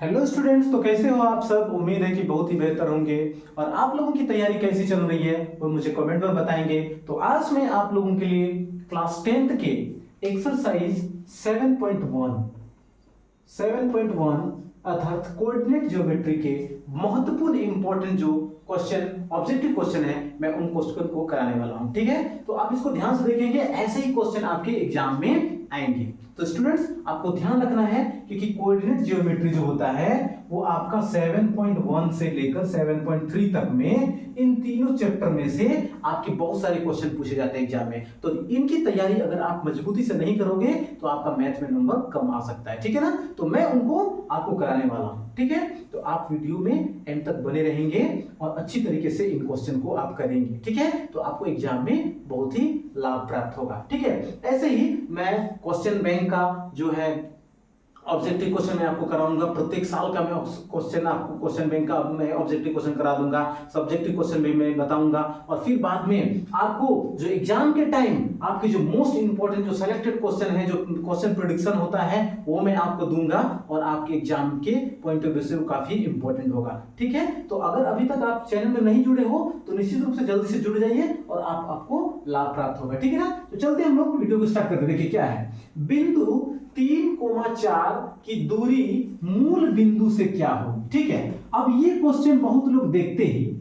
Hello students, तो कैसे हो आप सब। उम्मीद है कि बहुत ही बेहतर होंगे। और आप लोगों की तैयारी कैसी चल रही है वो मुझे कमेंट पर बताएंगे। तो आज मैं आप लोगों के लिए क्लास 10th के एक्सरसाइज 7.1 अर्थात कोऑर्डिनेट ज्योमेट्री के महत्वपूर्ण इंपॉर्टेंट जो क्वेश्चन ऑब्जेक्टिव क्वेश्चन है, मैं उन क्वेश्चन को कराने वाला हूं। ठीक है, तो आप इसको ध्यान से देखेंगे, ऐसे ही क्वेश्चन आपके एग्जाम में आएंगे। तो स्टूडेंट्स, आपको ध्यान रखना है क्योंकि कोऑर्डिनेट ज्योमेट्री जो होता है वो आपका 7.1 से लेकर 7.3 तक में इन तीनों चैप्टर में से आपके बहुत सारे क्वेश्चन पूछे जाते हैं एग्जाम में। तो इनकी तैयारी अगर आप मजबूती से नहीं करोगे तो आपका मैथ में नंबर कम आ सकता है। ठीक है ना, तो मैं उनको आपको कराने वाला हूं। ठीक है, तो आप वीडियो में एंड तक बने रहेंगे और अच्छी तरीके से इन क्वेश्चन को आप करेंगे। ठीक है, तो आपको एग्जाम में बहुत ही लाभ प्राप्त होगा। ठीक है, ऐसे ही मैं क्वेश्चन बैंक का जो है ऑब्जेक्टिव क्वेश्चन मैं आपको कराऊंगा। प्रत्येक साल का मैं क्वेश्चन आपको क्वेश्चन बैंक का मैं ऑब्जेक्टिव क्वेश्चन करा दूंगा, सब्जेक्टिव क्वेश्चन भी मैं बताऊंगा। और फिर बाद में आपको जो एग्जाम के टाइम आपके जो मोस्ट इंपोर्टेंट जो सिलेक्टेड क्वेश्चन है, जो क्वेश्चन प्रेडिक्शन होता है, वो मैं आपको दूंगा और आपके एग्जाम के पॉइंट ऑफ व्यू से वो काफी इंपॉर्टेंट होगा। ठीक है, तो अगर अभी तक आप चैनल में नहीं जुड़े हो तो निश्चित रूप से जल्दी से जुड़ जाइए और आपको लाभ प्राप्त होगा। ठीक है ना, तो चलते हैं हम लोग वीडियो को स्टार्ट करते हैं। देखिए क्या है, बिंदु 3,4 की दूरी मूल बिंदु से क्या होगी। ठीक है, अब ये क्वेश्चन बहुत लोग देखते ही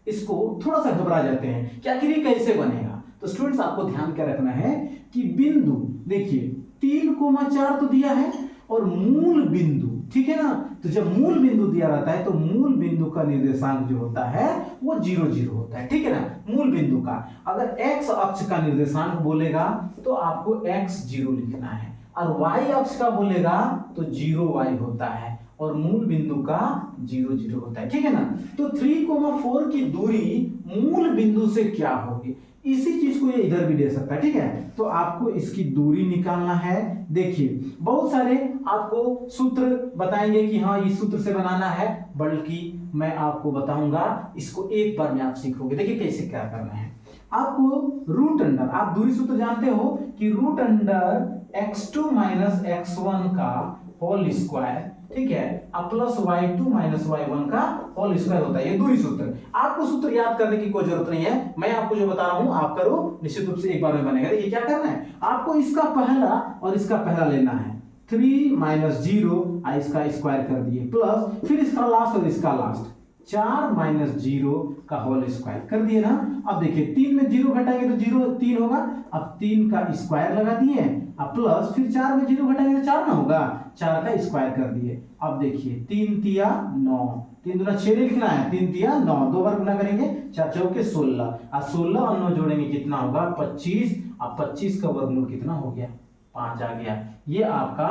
इसको थोड़ा सा घबरा जाते हैं कि आखिर ये कैसे बनेगा। तो स्टूडेंट्स, आपको ध्यान क्या रखना है कि बिंदु देखिए 3,4 तो दिया है और मूल बिंदु, ठीक है ना, तो जब मूल बिंदु दिया रहता है तो मूल बिंदु का निर्देशांक जो होता है वो 0 0 होता है। ठीक है ना, मूल बिंदु का अगर x अक्ष का निर्देशांक बोलेगा तो आपको x 0 लिखना है और y अक्ष का बोलेगा तो 0 y होता है और मूल बिंदु का 0 0 होता है। ठीक है ना, तो 3,4 की दूरी मूल बिंदु से क्या होगी, इसी चीज को ये इधर भी दे सकता है। ठीक है, तो आपको इसकी दूरी निकालना है। देखिए बहुत सारे आपको सूत्र बताएंगे कि हाँ इस सूत्र से बनाना है, बल्कि मैं आपको बताऊंगा इसको एक बार में आप सीखोगे। देखिए कैसे क्या करना है। आपको रूट अंडर, आप दूरी सूत्र जानते हो कि root under x2 minus x1 का होल स्क्वायर, ठीक है, अब प्लस y2 माइनस y1 का होल स्क्वायर होता है, ये दूरी सूत्र। आपको सूत्र याद करने की कोई जरूरत नहीं है, मैं आपको जो बता रहा हूं आप करो, निश्चित रूप से एक बार में बनेगा। देखिए क्या करना है, आपको इसका पहला और इसका पहला लेना है, 3 माइनस 0 इसका स्क्वायर कर दिए, प्लस फिर इसका लास्ट और इसका लास्ट 4 माइनस 0 का होल स्क्वायर कर दिए ना। अब देखिए 3 में 0 घटाएंगे तो 0 3 होगा, अब 3 का स्क्वायर लगा दिए, अब प्लस फिर 4 में 0 घटाएंगे तो 4 ना होगा, 4 का स्क्वायर कर दिए। अब देखिए 3 तिया 9, 3 दूना 6 लिखना है, 3 तिया 9, दो बार गुना करेंगे, 4 चौके 16, और 16 और 9 जोड़ेंगे कितना होगा 25, अब 25 का वर्गमूल कितना हो गया 5 आ गया। ये आपका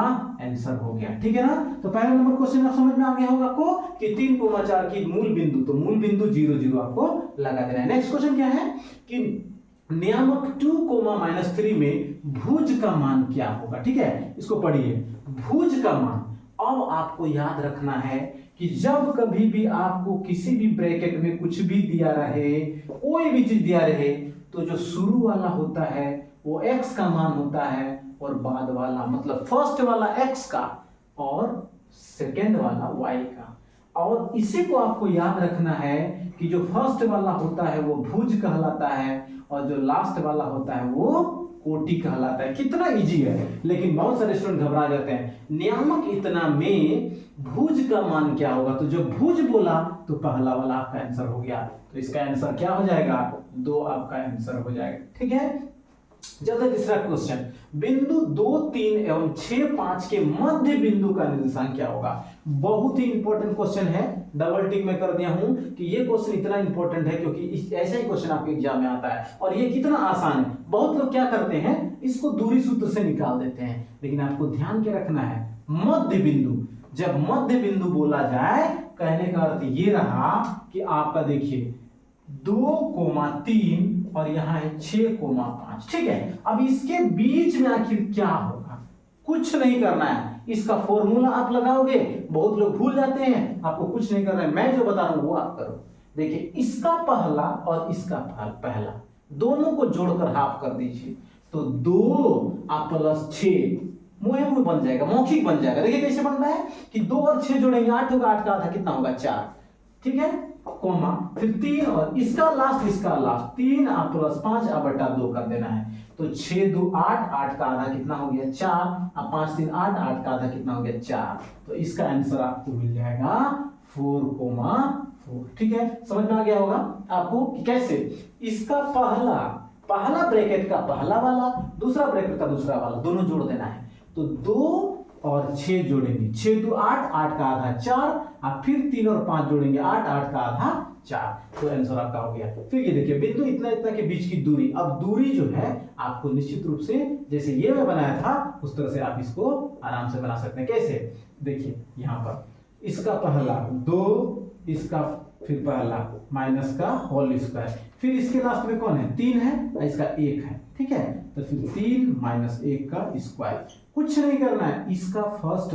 आंसर हो गया। ठीक है ना, तो पहला नंबर क्वेश्चन आप समझ में आ गया होगा आपको कि 3,4 की मूल बिंदु, तो मूल बिंदु 0 0 आपको लगा देना है। नेक्स्ट क्वेश्चन क्या है कि नियामक 2,-3 में भुज का मान क्या होगा। ठीक है, इसको पढ़िए, भुज का मान। अब आपको याद रखना है कि जब कभी भी आपको किसी भी ब्रैकेट में कुछ भी दिया रहे, कोई भी चीज दिया रहे, तो जो शुरू वाला होता है वो x का मान होता है और बाद वाला मतलब फर्स्ट वाला x का और सेकेंड वाला y का। और इसी को आपको याद रखना है कि जो फर्स्ट वाला होता है वो भुज कहलाता है और जो लास्ट वाला होता है वो कोटि कहलाता है। कितना इजी है, लेकिन बहुत सारे स्टूडेंट घबरा जाते हैं। नियामक इतना में भुज का मान क्या होगा, तो जब भुज बोला तो पहला वाला आपका आंसर हो गया, तो इसका आंसर क्या हो जाएगा 2 आपका आंसर हो जाएगा। ठीक है, चलते तीसरा क्वेश्चन, बिंदु 2 3 एवं 6 5 के मध्य बिंदु का निर्देशांक क्या होगा। बहुत ही इंपॉर्टेंट क्वेश्चन है, डबल टिक में कर दिया हूं कि ये क्वेश्चन इतना इंपॉर्टेंट है क्योंकि ऐसा ही क्वेश्चन आपके एग्जाम में आता है और ये कितना आसान है। बहुत लोग क्या करते हैं, इसको दूरी सूत्र से निकाल देते हैं, लेकिन आपको ध्यान क्या रखना है, मध्य बिंदु, जब मध्य बिंदु बोला जाए कहने का अर्थ ये रहा कि आपका देखिए 2,3 और यहाँ है 6,5। ठीक है, अब इसके बीच में आखिर क्या होगा, कुछ नहीं करना है, इसका फॉर्मूला आप लगाओगे। बहुत लोग भूल जाते हैं, आपको कुछ नहीं करना है, मैं जो बता रहा हूं वो आप करो। देखिए इसका पहला और इसका पहला दोनों को जोड़कर हाफ कर दीजिए, तो 2 प्लस 6 मुहे मुहे बन जाएगा, मौखिक बन जाएगा। देखिए कैसे बन रहा है कि 2 और 6 जोड़ेंगे 8 होगा, 8 का आधा कितना होगा 4, ठीक है, कॉमा फिर 3 और इसका लास्ट 3 आप प्लस 5 आप बटा 2 कर देना है। तो 6 2 8, 8 का आधा कितना हो गया 4, अब 5 3 8, 8 का आधा कितना हो गया 4। तो इसका आंसर आपको मिल जाएगा 4,4। ठीक है, समझ में आ गया होगा आपको कि कैसे इसका पहला ब्रैकेट का पहला वाला, दूसरा ब्रैकेट का दूसरा वाला दोनों जोड़ देना है। तो 2 और 6 जोड़ेंगे, 6 2 8, 8 का आधा 4, अब फिर 3 और 5 जोड़ेंगे 8, 8 का आधा 4। तो आंसर आपका हो गया। फिर ये देखिए बिंदु इतना इतना के बीच की दूरी, अब दूरी जो है आपको निश्चित रूप से जैसे ये मैं बनाया था उस तरह से आप इसको आराम से बना सकते हैं। कैसे, देखिए यहाँ पर इसका पहला 2, इसका फिर पहला माइनस का होल स्क्वायर, फिर इसके लास्ट में कौन है 3 है और इसका 1 है, ठीक है। तो फिर 3 माइनस 1 का स्क्वायर, कुछ नहीं करना है, इसका फर्स्ट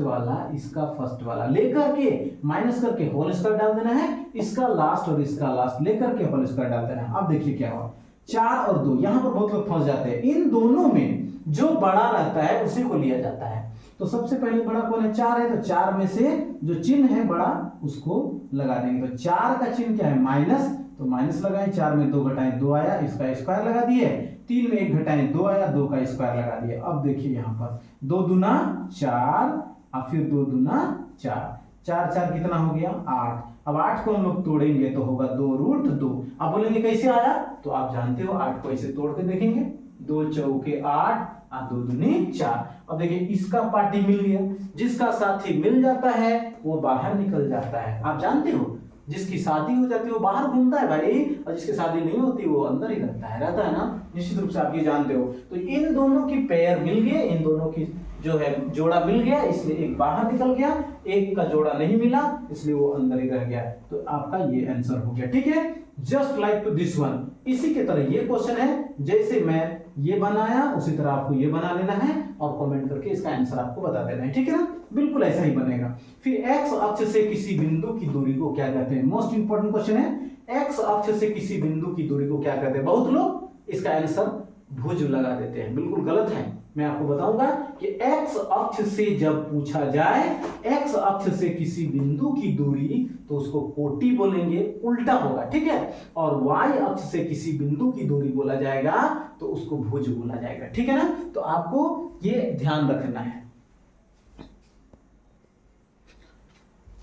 वाला लेकर के माइनस करके होल स्क्वायर डाल देना है, इसका लास्ट और इसका लास्ट लेकर के होल स्क्वायर डाल देना है। अब देखिए क्या हुआ, 4 और 2, यहां पर बहुत लोग फंस जाते हैं, इन दोनों में जो बड़ा रहता है उसी को लिया जाता है। तो सबसे पहले बड़ा कौन है 4 है, तो 4 में से जो चिन्ह है बड़ा उसको लगा देंगे। तो 4 का चिन्ह क्या है माइनस, तो माइनस लगाए, 4 में 2 घटाएं 2 आया, इसका स्क्वायर लगा दिए, 3 में 1 घटाएं 2 आया, 2 का स्क्वायर लगा दिए। अब देखिए यहाँ पर 2 दूना 4, अब फिर 2 दूना 4, 4 4 कितना हो गया 8। अब 8 को हम लोग तोड़ेंगे तो होगा 2√2। अब बोलेंगे कैसे आया, तो आप जानते हो 8 को ऐसे तोड़ के देखेंगे, 2 चौके 8 और 2 दूनी 4। अब देखिए इसका पार्टी मिल गया, जिसका साथी मिल जाता है वो बाहर निकल जाता है। आप जानते हो जिसकी शादी हो जाती है वो बाहर घूमता है भाई, और जिसकी शादी नहीं होती वो अंदर ही रहता है ना, निश्चित रूप से आप ये जानते हो। तो इन दोनों की पेयर मिल गए, इन दोनों की जो है जोड़ा मिल गया, इसलिए एक बाहर निकल गया, एक का जोड़ा नहीं मिला इसलिए वो अंदर ही रह गया। तो आपका ये आंसर हो गया, ठीक है। Just like to this one, इसी के तरह ये क्वेश्चन है, जैसे मैं ये बनाया उसी तरह आपको ये बना लेना है और कमेंट करके इसका आंसर आपको बता देना है, ठीक है ना, बिल्कुल ऐसा ही बनेगा। फिर एक्स अक्ष से किसी बिंदु की दूरी को क्या कहते हैं, मोस्ट इंपोर्टेंट क्वेश्चन है, एक्स अक्ष से किसी बिंदु की दूरी को क्या कहते हैं। बहुत लोग इसका आंसर भुज लगा देते हैं, बिल्कुल गलत है। मैं आपको बताऊंगा कि एक्स अक्ष से जब पूछा जाए एक्स अक्ष से किसी बिंदु की दूरी तो उसको कोटि बोलेंगे, उल्टा होगा, ठीक है। और वाई अक्ष से किसी बिंदु की दूरी बोला जाएगा तो उसको भुज बोला जाएगा, ठीक है ना। तो आपको ये ध्यान रखना है।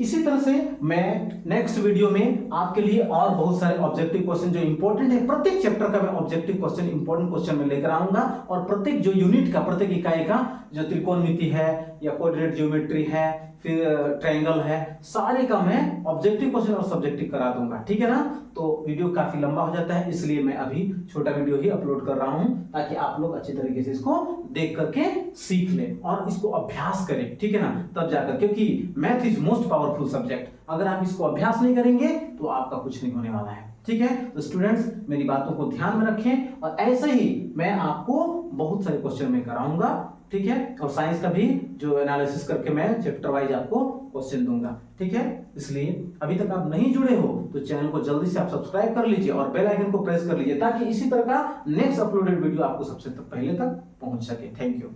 इसी तरह से मैं नेक्स्ट वीडियो में आपके लिए और बहुत सारे ऑब्जेक्टिव क्वेश्चन जो इंपॉर्टेंट है, प्रत्येक चैप्टर का मैं ऑब्जेक्टिव क्वेश्चन इंपॉर्टेंट क्वेश्चन में लेकर आऊंगा, और प्रत्येक जो यूनिट का प्रत्येक इकाई का जो त्रिकोणमिति है या कोऑर्डिनेट ज्योमेट्री है फिर ट्रायंगल है, सारे का मैं ऑब्जेक्टिव क्वेश्चन और सब्जेक्टिव करा दूंगा, ठीक है ना। तो वीडियो काफी लंबा हो जाता है, इसलिए मैं अभी छोटा वीडियो ही अपलोड कर रहा हूं ताकि आप लोग अच्छी तरीके से इसको देख करके सीख लें और इसको अभ्यास करें, ठीक है ना, तब जाकर, क्योंकि math is most powerful subject. अगर आप इसको अभ्यास नहीं करेंगे तो आपका कुछ नहीं होने वाला है, ठीक है। तो स्टूडेंट्स मेरी बातों को ध्यान में रखें, और ऐसे ही मैं आपको बहुत सारे क्वेश्चन में कराऊंगा, ठीक है। और साइंस का भी जो एनालिसिस करके मैं चैप्टर वाइज आपको क्वेश्चन दूंगा, ठीक है। इसलिए अभी तक आप नहीं जुड़े हो तो चैनल को जल्दी से आप सब्सक्राइब कर लीजिए और बेल आइकन को प्रेस कर लीजिए ताकि इसी तरह का नेक्स्ट अपलोडेड वीडियो आपको सबसे पहले तक पहुंच सके। Thank you.